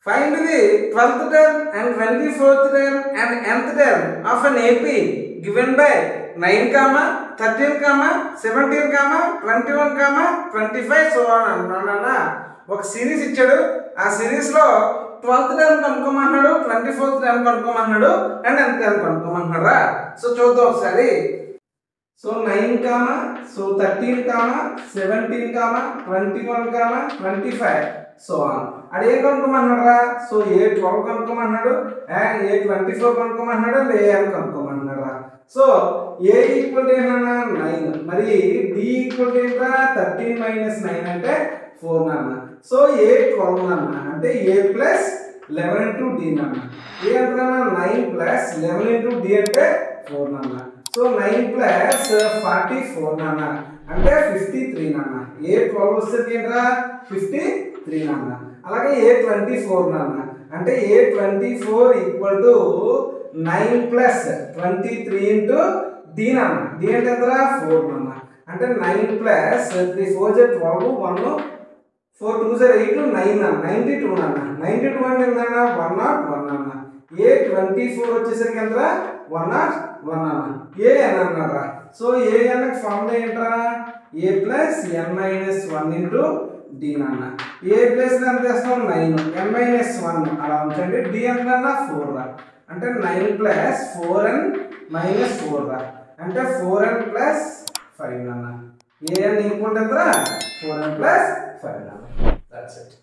Find the 12th term and 24th term and nth term of an AP given by 9, 13, 17, 21, 25 so on అన్నానా. ఒక series ఇచ్చాడు. ఆ series లో 12th term కనుక్కోమన్నాడు, 24th term కనుక్కోమన్నాడు and nth term కనుక్కోమన్నారా. So చూద్దాం ఒకసారి. So 9, so 13, 17, 21, 25 so on. అది ఏ కనుక్కోమన్నారా. సో A12 కనుక్కోమన్నాడు అండ్ A24 కనుక్కోమన్నాడు అండ్ AN కనుక్కోమన్నారా. సో A ఈక్వల్ టు ఏంటన్నా 9, మరి D ఈక్వల్ టు ఏంటా 13 - 9 అంటే 4 నాన్న. సో A12 నాన్న అంటే A ప్లస్ 11 into D నాన్న. ఏ అంటున్నా 9 ప్లస్ 11 into D అంటే 4 నాన్న. సో 9 ప్లస్ 44 నాన్న అంటే 53 నాన్న. A12 వస్తుంది ఏంట్రా 53 నాన్న. అలాగే A24 నాన్న అంటే A24 equal to 9 plus 23 into D నాన్న. D అంటే ఎంతరా 4 నాన్న. అంటే 9 ప్లస్ 3 4 12 1 4 2 8 9 నాన్న 92 నాన్న. 92 అంటే ఎంతన్నా 101 నాన్న. A24 వచ్చేసరికి ఎంతరా 101 నాన్న. AN అన్నారా. సో AN కి ఫార్ములా ఏంట్రా A plus n minus 1 into D నాన్న. A ప్లస్ ఎంత చేస్తాం 9 n మైనస్ 1 అలా ఉంచండి. D ఎంతన్నా 4 రా. అంటే 9 ప్లస్ 4n మైనస్ 4 రా. అంటే 4n ప్లస్ 5 నాన్న. AN ఈక్వల్ టు ఎంతరా 4n ప్లస్ 5 నాన్న. That's it.